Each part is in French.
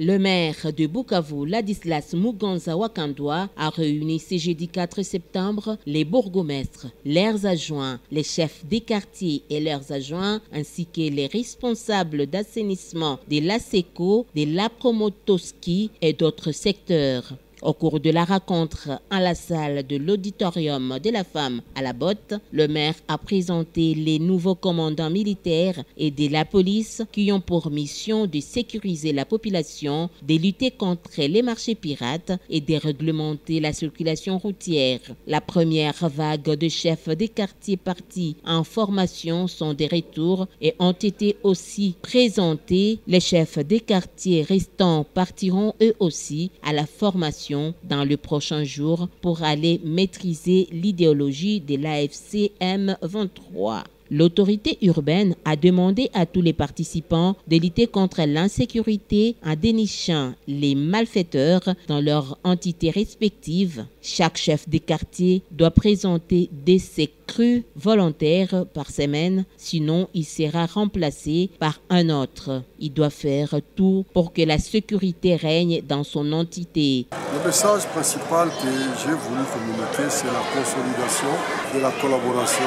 Le maire de Bukavu, Ladislas Muganza Wakandwa, a réuni ce jeudi 4 septembre les bourgmestres, leurs adjoints, les chefs des quartiers et leurs adjoints, ainsi que les responsables d'assainissement de l'ASECO, de la Promotoski et d'autres secteurs. Au cours de la rencontre en la salle de l'auditorium de la femme à la botte, le maire a présenté les nouveaux commandants militaires et de la police qui ont pour mission de sécuriser la population, de lutter contre les marchés pirates et de réglementer la circulation routière. La première vague de chefs des quartiers partis en formation sont de retour et ont été aussi présentés. Les chefs des quartiers restants partiront eux aussi à la formation dans le prochain jour pour aller maîtriser l'idéologie de l'AFC M23. L'autorité urbaine a demandé à tous les participants de lutter contre l'insécurité en dénichant les malfaiteurs dans leurs entités respectives. Chaque chef de quartier doit présenter des crues volontaires par semaine, sinon il sera remplacé par un autre. Il doit faire tout pour que la sécurité règne dans son entité. Le message principal que j'ai voulu communiquer, c'est la consolidation de la collaboration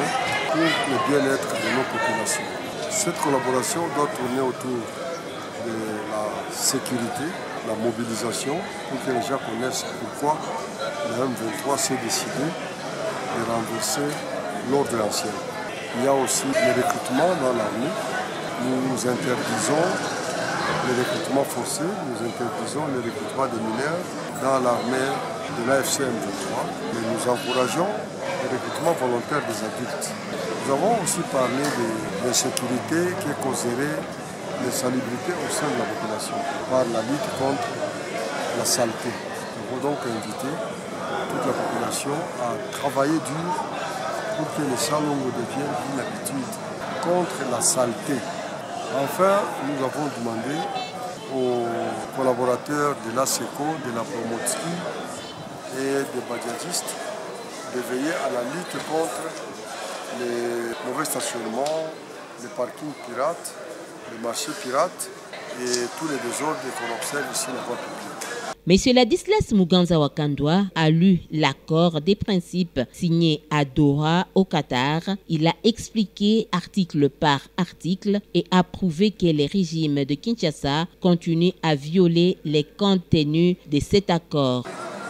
pour le bien-être de nos populations. Cette collaboration doit tourner autour de la sécurité, la mobilisation, pour que les gens connaissent pourquoi le M23 s'est décidé de renverser l'ordre ancien. Il y a aussi le recrutement dans l'armée. Nous interdisons le recrutement forcé, nous interdisons le recrutement des mineurs dans l'armée de l'AFC M23, mais nous encourageons le recrutement volontaire des adultes. Nous avons aussi parlé de l'insécurité qui causerait l'insalubrité au sein de la population par la lutte contre la saleté. Nous avons donc invité toute la population à travailler dur pour que les salons deviennent une habitude contre la saleté. Enfin, nous avons demandé aux collaborateurs de l'ASECO, de la Promotski et des badjadistes de veiller à la lutte contre les mauvais stationnements, les parkings pirates, les marchés pirates et tous les désordres qu'on observe ici dans la voie publique. M. Ladislas Muganza Wakandwa a lu l'accord des principes signé à Doha, au Qatar. Il a expliqué article par article et a prouvé que le régime de Kinshasa continue à violer les contenus de cet accord.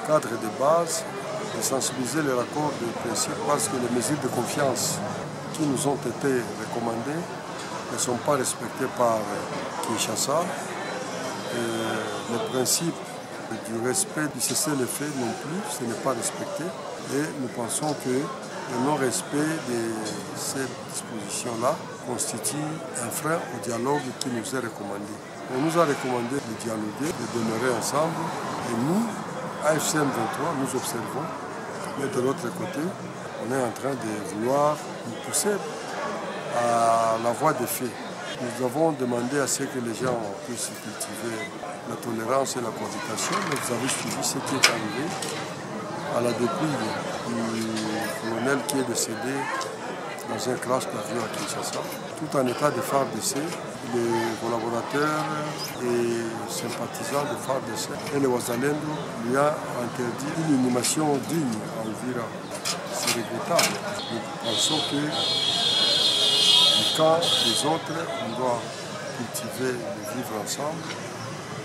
Cadre de base, de sensibiliser les raccords de principe parce que les mesures de confiance qui nous ont été recommandées ne sont pas respectées par Kinshasa. Le principe du respect du cessez-le-feu non plus, ce n'est pas respecté. Et nous pensons que le non-respect de ces dispositions-là constitue un frein au dialogue qui nous est recommandé. On nous a recommandé de dialoguer, de demeurer ensemble. Et nous, AFC M23, nous observons. Mais de l'autre côté, on est en train de vouloir nous pousser à la voie des faits. Nous avons demandé à ce que les gens puissent cultiver la tolérance et la cohabitation, mais vous avez suivi ce qui est arrivé à la dépouille du colonel qui est décédé dans un crash d'avion à Kinshasa. Tout en état de FARDC, les collaborateurs et sympathisants de FARDC et les Wazalendo lui a interdit une inhumation digne à Uvira. C'est regrettable. Nous pensons que du camp des autres, on doit cultiver le vivre ensemble.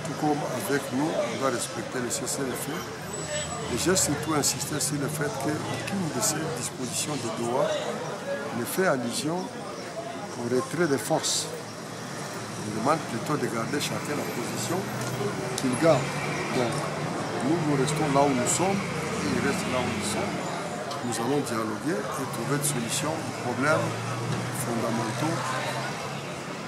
Tout comme avec nous, on doit respecter le cessez-le-feu. Et j'ai surtout insisté sur le fait qu'aucune de ces dispositions de Doha ne fait allusion au retrait des forces. On demande plutôt de garder chacun la position qu'il garde. Donc, nous restons là où nous sommes, et ils restent là où nous sommes. Nous allons dialoguer et trouver des solutions aux problèmes fondamentaux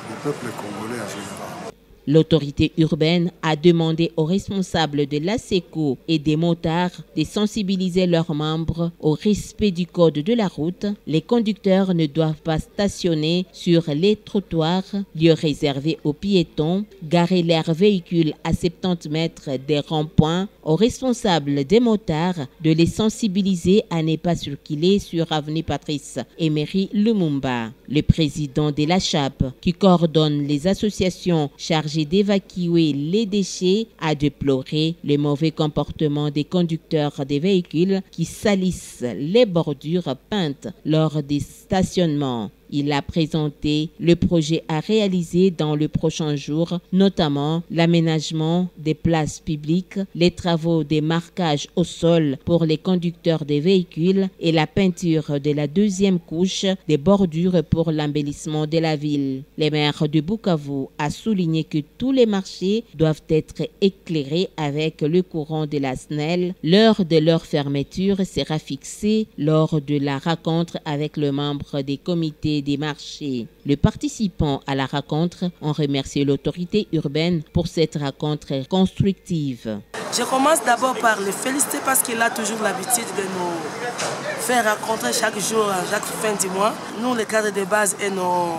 du peuple congolais en général. L'autorité urbaine a demandé aux responsables de l'ASECO et des motards de sensibiliser leurs membres au respect du code de la route. Les conducteurs ne doivent pas stationner sur les trottoirs, lieux réservés aux piétons, garer leurs véhicules à 70 mètres des ronds-points. Aux responsables des motards de les sensibiliser à ne pas circuler sur avenue Patrice Emery Lumumba. Le président de la CHAP, qui coordonne les associations chargées chargé d'évacuer les déchets a déploré le mauvais comportement des conducteurs des véhicules qui salissent les bordures peintes lors des stationnements. Il a présenté le projet à réaliser dans le prochain jour, notamment l'aménagement des places publiques, les travaux des marquages au sol pour les conducteurs des véhicules et la peinture de la deuxième couche des bordures pour l'embellissement de la ville. Le maire de Bukavu a souligné que tous les marchés doivent être éclairés avec le courant de la SNEL. L'heure de leur fermeture sera fixée lors de la rencontre avec le membre des comités des marchés. Les participants à la rencontre ont remercié l'autorité urbaine pour cette rencontre constructive. Je commence d'abord par le féliciter parce qu'il a toujours l'habitude de nous faire rencontrer chaque jour, chaque fin du mois. Nous, les cadres de base et nos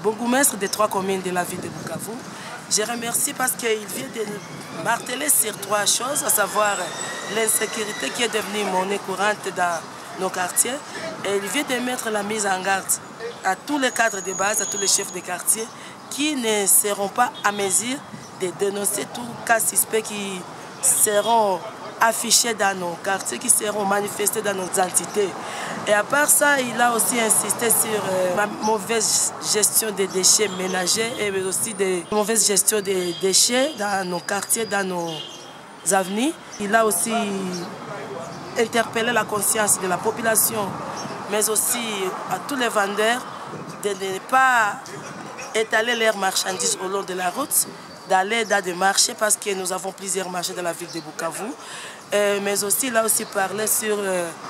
bourgmestres des 3 communes de la ville de Bukavu. Je remercie parce qu'il vient de nous marteler sur 3 choses, à savoir l'insécurité qui est devenue monnaie courante dans nos quartiers. Et il vient de mettre la mise en garde à tous les cadres de base, à tous les chefs de quartier qui ne seront pas à mesure de dénoncer tout cas suspect qui seront affichés dans nos quartiers, qui seront manifestés dans nos entités. Et à part ça, il a aussi insisté sur la mauvaise gestion des déchets ménagers et aussi de mauvaise gestion des déchets dans nos quartiers, dans nos avenues. Il a aussi interpellé la conscience de la population, mais aussi à tous les vendeurs de ne pas étaler leurs marchandises au long de la route, d'aller dans des marchés parce que nous avons plusieurs marchés dans la ville de Bukavu. Mais aussi, il a aussi parlé sur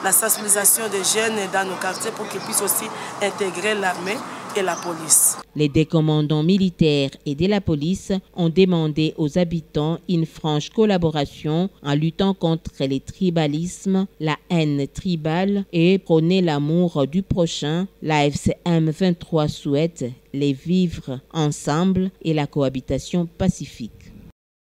la sensibilisation des jeunes dans nos quartiers pour qu'ils puissent aussi intégrer l'armée et la police. Les deux commandants militaires et de la police ont demandé aux habitants une franche collaboration en luttant contre les tribalismes, la haine tribale et prôner l'amour du prochain. La FCM 23 souhaite les vivre ensemble et la cohabitation pacifique.